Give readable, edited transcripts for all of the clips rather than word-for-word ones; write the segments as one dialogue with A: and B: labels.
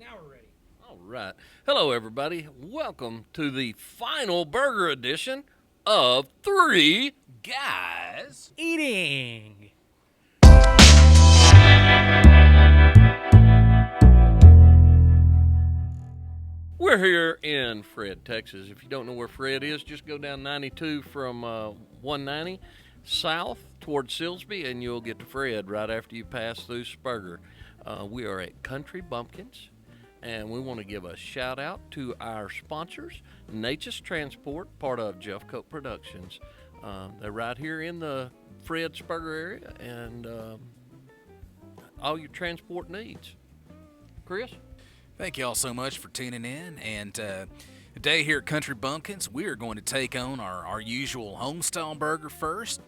A: Now we're ready.
B: All right. Hello, everybody. Welcome to the final burger edition of Three Guys.
A: Eating.
B: We're here in Fred, Texas. If you don't know where Fred is, just go down 92 from 190 south towards Silsby, and you'll get to Fred right after you pass through Spurger. We are at Kountry Bumpkins, and we want to give a shout out to our sponsors, Nature's Transport, part of Jeffcoat Productions. They're right here in the Fred Spurger area, and all your transport needs. Chris?
C: Thank you all so much for tuning in. And today here at Country Bumpkins, we are going to take on our usual Homestyle burger first,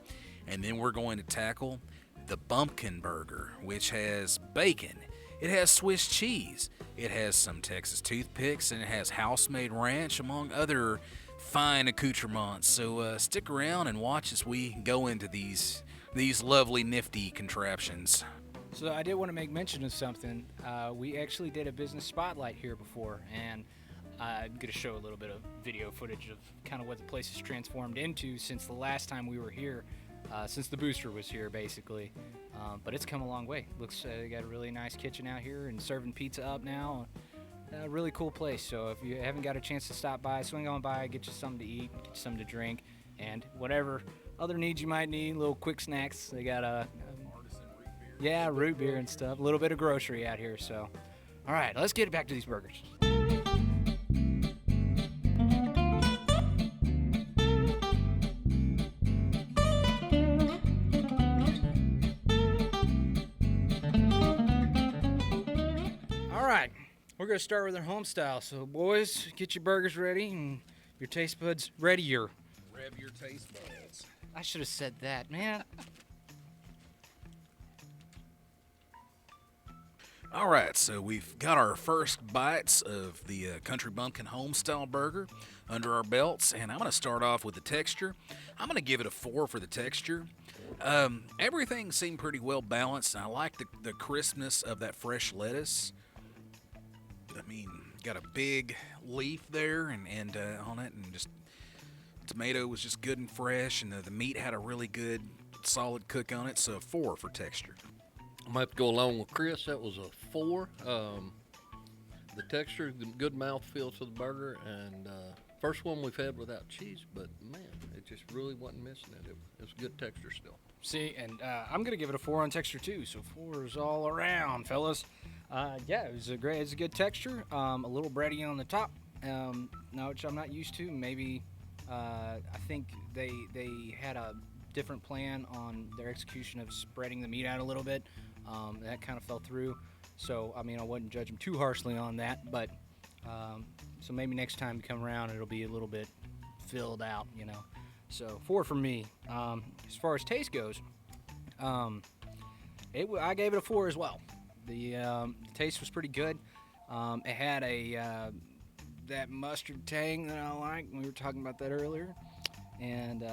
C: and then we're going to tackle the Bumpkin burger, which has bacon, it has Swiss cheese, it has some Texas toothpicks, and it has house-made ranch, among other fine accoutrements. So stick around and watch as we go into these lovely, nifty contraptions.
A: So I did want to make mention of something. We actually did a business spotlight here before, and I'm going to show a little bit of video footage of kind of what the place has transformed into since the last time we were here, since the booster was here, basically. But it's come a long way. Looks they got a really nice kitchen out here and serving pizza up now. A really cool place. So if you haven't got a chance to stop by, swing on by, get you something to eat, get you something to drink, and whatever other needs you might need, little quick snacks. They got root beer and stuff. A little bit of grocery out here. So, all right, let's get back to these burgers. All right, we're gonna start with our home style. So, boys, get your burgers ready and your taste buds readier.
C: Rev your taste buds.
A: I should have said that, man.
C: All right, so we've got our first bites of the Country Bumpkin Homestyle burger under our belts, and I'm going to start off with the texture. I'm going to give it a 4 for the texture. Everything seemed pretty well balanced, and I like the crispness of that fresh lettuce. I mean, got a big leaf there and on it, and just tomato was just good and fresh, and the meat had a really good, solid cook on it, so a 4 for texture.
B: I'm going to have to go along with Chris. That was a 4. The texture, the good mouthfeel to the burger, and first one we've had without cheese, but man, it just really wasn't missing it. It was good texture still.
A: See, and I'm gonna give it a 4 on texture too. So 4s all around, fellas. Yeah, it was a good texture. A little bready on the top, now which I'm not used to. Maybe I think they had a different plan on their execution of spreading the meat out a little bit. That kind of fell through. So, I mean, I wouldn't judge them too harshly on that, but so maybe next time you come around, it'll be a little bit filled out, you know. So 4 for me. As far as taste goes, I gave it a 4 as well. The taste was pretty good. It had that mustard tang that I like. We were talking about that earlier, and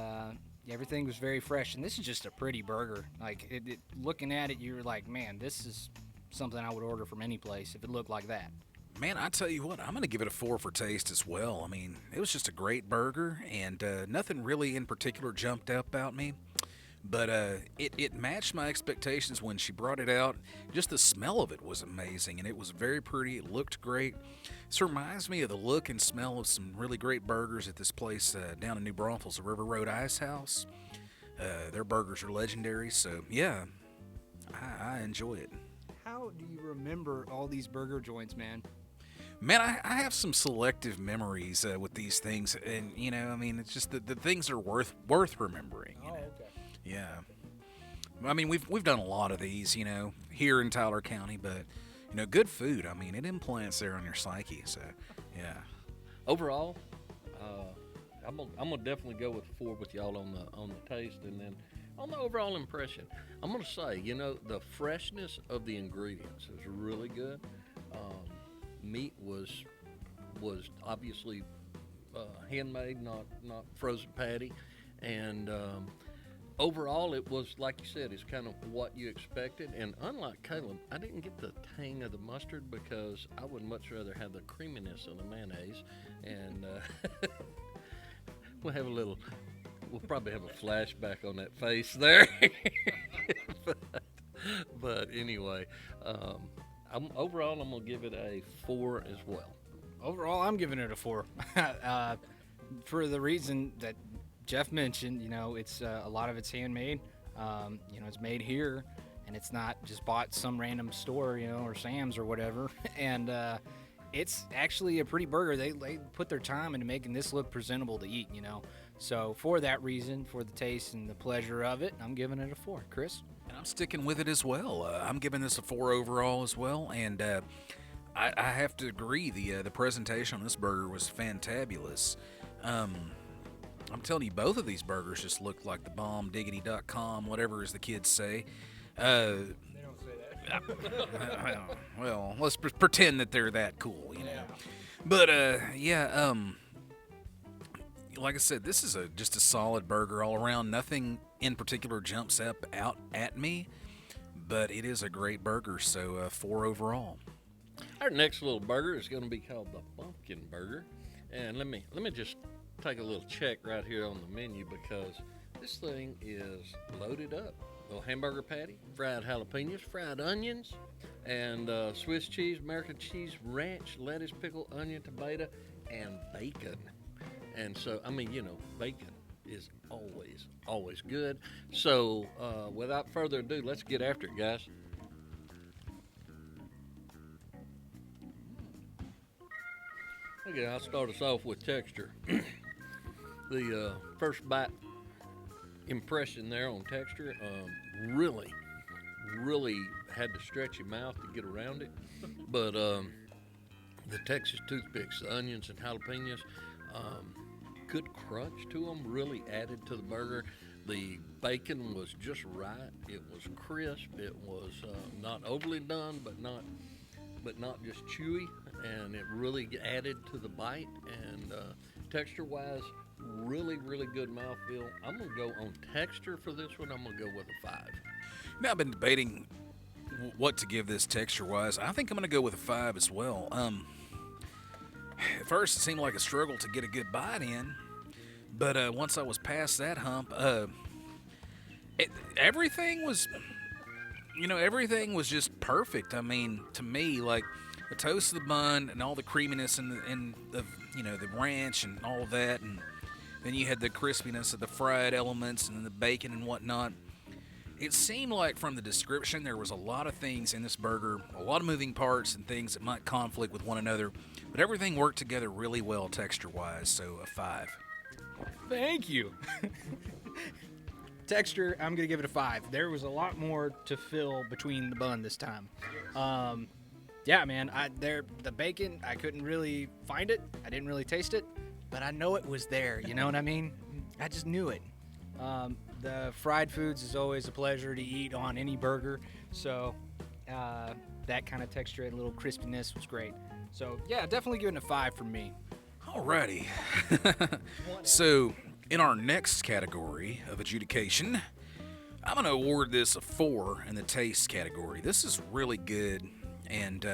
A: everything was very fresh. And this is just a pretty burger. Like looking at it, you're like, man, this is something I would order from any place if it looked like that.
C: Man, I tell you what, I'm going to give it a 4 for taste as well. I mean, it was just a great burger, and nothing really in particular jumped out about me. But it matched my expectations when she brought it out. Just the smell of it was amazing, and it was very pretty. It looked great. This reminds me of the look and smell of some really great burgers at this place down in New Braunfels, the River Road Ice House. Their burgers are legendary, so yeah, I enjoy it.
A: How do you remember all these burger joints, man?
C: Man, I have some selective memories with these things, and you know, I mean, it's just the things are worth remembering. You know?
A: Okay.
C: Yeah, I mean, we've done a lot of these, you know, here in Tyler County, but you know, good food. I mean, it implants there on your psyche. So, yeah.
B: Overall, I'm gonna definitely go with 4 with y'all on the taste, and then on the overall impression, I'm gonna say, you know, the freshness of the ingredients is really good. Meat was obviously handmade, not frozen patty, and overall, it was, like you said, it's kind of what you expected. And unlike Caleb, I didn't get the tang of the mustard because I would much rather have the creaminess of the mayonnaise. And we'll probably have a flashback on that face there. but anyway, overall, I'm going to give it a 4 as well.
A: Overall, I'm giving it a 4. For the reason that Jeff mentioned, it's a lot of it's handmade. It's made here, and it's not just bought some random store, or Sam's or whatever. And it's actually a pretty burger. They put their time into making this look presentable to eat, So for that reason, for the taste and the pleasure of it, I'm giving it a 4. Chris?
C: And I'm sticking with it as well. I'm giving this a 4 overall as well, and I have to agree. The presentation on this burger was fantabulous. I'm telling you, both of these burgers just looked like the bomb, diggity.com, whatever as the kids say.
A: They don't say that.
C: Well, let's pretend that they're that cool,
A: Yeah.
C: But, like I said, this is just a solid burger all around. Nothing in particular jumps out at me, but it is a great burger, so 4 overall.
B: Our next little burger is going to be called the Bumpkin Burger. And let me just take a little check right here on the menu because this thing is loaded up. Little hamburger patty, fried jalapenos, fried onions, and Swiss cheese, American cheese, ranch, lettuce, pickle, onion, tomato, and bacon. And so, bacon is always good. So, without further ado, let's get after it, guys. Okay, I'll start us off with texture. The first bite impression there on texture, really had to stretch your mouth to get around it. But the Texas toothpicks, the onions and jalapenos, good crunch to them, really added to the burger. The bacon was just right. It was crisp. It was not overly done, but not just chewy, and it really added to the bite. And texture-wise, really good mouthfeel. I'm gonna go on texture for this one. I'm gonna go with a 5.
C: Now, I've been debating what to give this texture-wise. I think I'm going to go with a 5 as well. At first, it seemed like a struggle to get a good bite in, but once I was past that hump, everything was just perfect. I mean, to me, like the toast of the bun and all the creaminess and the ranch and all of that, and then you had the crispiness of the fried elements and the bacon and whatnot. It seemed like from the description there was a lot of things in this burger, a lot of moving parts and things that might conflict with one another, but everything worked together really well texture-wise, so a 5.
A: Thank you. Texture, I'm going to give it a 5. There was a lot more to fill between the bun this time. Yeah, man, the bacon, I couldn't really find it. I didn't really taste it, but I know it was there, you know what I mean? I just knew it. The fried foods is always a pleasure to eat on any burger, so that kind of texture and a little crispiness was great. So, yeah, definitely giving it a 5 from me.
C: Alrighty. So, in our next category of adjudication, I'm going to award this a 4 in the taste category. This is really good, and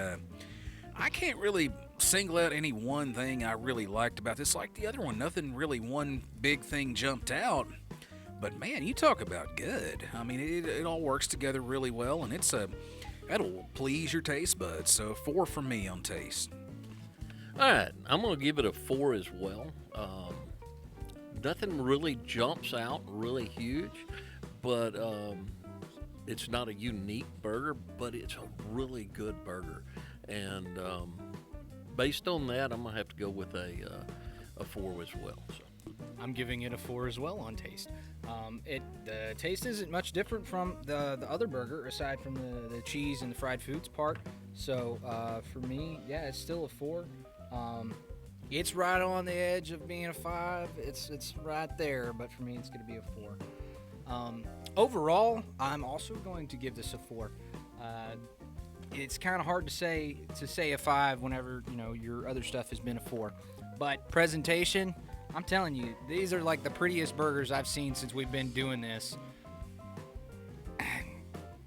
C: I can't really single out any one thing I really liked about this. Like the other one, nothing really one big thing jumped out. But man, you talk about good. I mean, it all works together really well, and that'll please your taste buds. So 4 from me on taste.
B: All right, I'm going to give it a 4 as well. Nothing really jumps out really huge, but it's not a unique burger, but it's a really good burger. And based on that, I'm going to have to go with a 4 as well. So.
A: I'm giving it a 4 as well on taste. The taste isn't much different from the other burger, aside from the cheese and the fried foods part. So for me, yeah, it's still a 4. It's right on the edge of being a 5. It's right there, but for me, it's going to be a 4. Overall, I'm also going to give this a 4. It's kind of hard to say a 5 whenever your other stuff has been a 4. But presentation, I'm telling you, these are like the prettiest burgers I've seen since we've been doing this.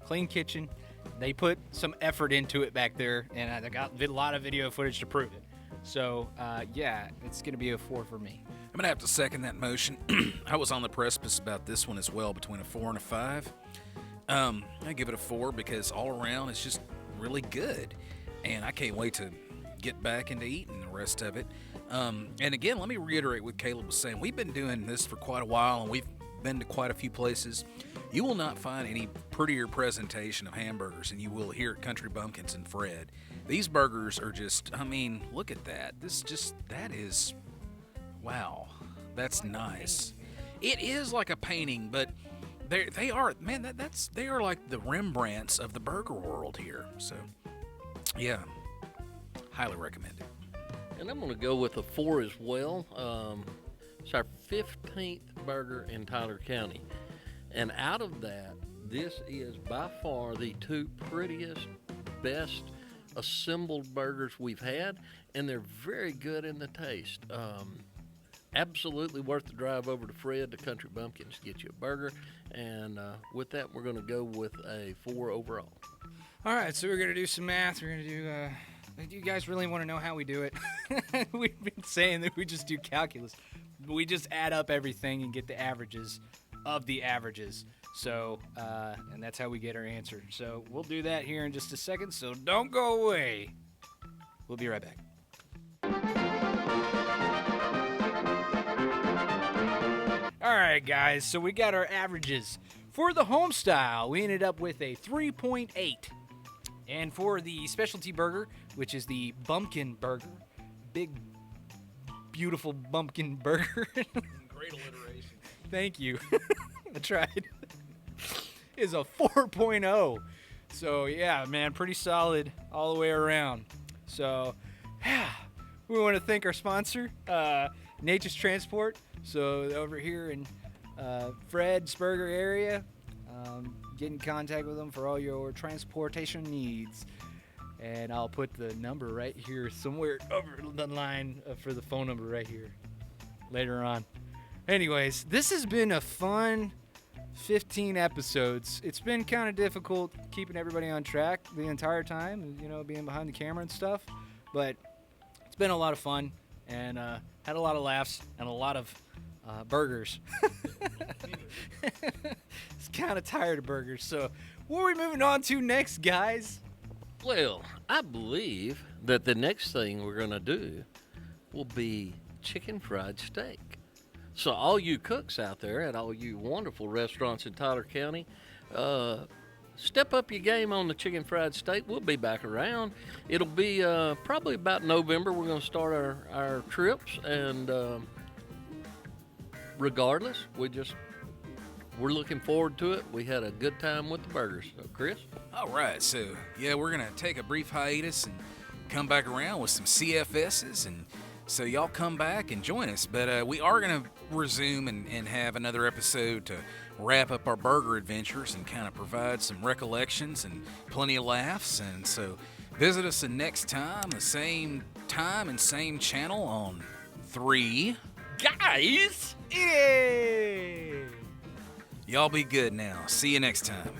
A: clean kitchen. They put some effort into it back there, and I got a lot of video footage to prove it. So, yeah, it's going to be a 4 for me.
C: I'm going to have to second that motion. I was on the precipice about this one as well, between a 4 and a 5. I give it a 4 because all around it's just really good. And I can't wait to get back into eating the rest of it. And again, let me reiterate what Caleb was saying. We've been doing this for quite a while, and we've been to quite a few places. You will not find any prettier presentation of hamburgers than you will here at Country Bumpkins and Fred. These burgers are just, I mean, look at that. That is, wow, that's nice. It is like a painting, but they are, man, they are like the Rembrandts of the burger world here. So, yeah, highly recommend it.
B: And I'm going to go with a 4 as well. It's our 15th burger in Tyler County. And out of that, this is by far the 2 prettiest, best assembled burgers we've had. And they're very good in the taste. Absolutely worth the drive over to Fred, the Country Bumpkins, to get you a burger. And with that, we're going to go with a 4 overall.
A: All right, so we're going to do some math. We're going to do, do you guys really want to know how we do it? We've been saying that we just do calculus. We just add up everything and get the averages of the averages. So, and that's how we get our answer. So we'll do that here in just a second, so don't go away. We'll be right back. All right, guys, so we got our averages. For the Homestyle, we ended up with a 3.8. And for the specialty burger, which is the Bumpkin burger, big, beautiful Bumpkin burger.
C: Great alliteration.
A: Thank you. I tried. Is a 4.0. So, yeah, man, pretty solid all the way around. So, yeah, we want to thank our sponsor, Nature's Transport. So, over here in Fred's Burger area, get in contact with them for all your transportation needs. And I'll put the number right here somewhere over the line for the phone number right here later on. Anyways, this has been a fun 15 episodes. It's been kind of difficult keeping everybody on track the entire time, you know, being behind the camera and stuff. But it's been a lot of fun and had a lot of laughs and a lot of burgers. It's kind of tired of burgers. So what are we moving on to next, guys?
B: Well, I believe that the next thing we're going to do will be chicken fried steak. So all you cooks out there at all you wonderful restaurants in Tyler County, step up your game on the chicken fried steak. We'll be back around. It'll be probably about November. We're going to start our trips. And regardless, we're looking forward to it. We had a good time with the burgers. So, Chris?
C: All right, so, yeah, we're going to take a brief hiatus and come back around with some CFSs, and so y'all come back and join us. But we are going to resume and have another episode to wrap up our burger adventures and kind of provide some recollections and plenty of laughs. And so visit us the next time and same channel on 3.
A: Guys! Yay!
C: Y'all be good now. See you next time.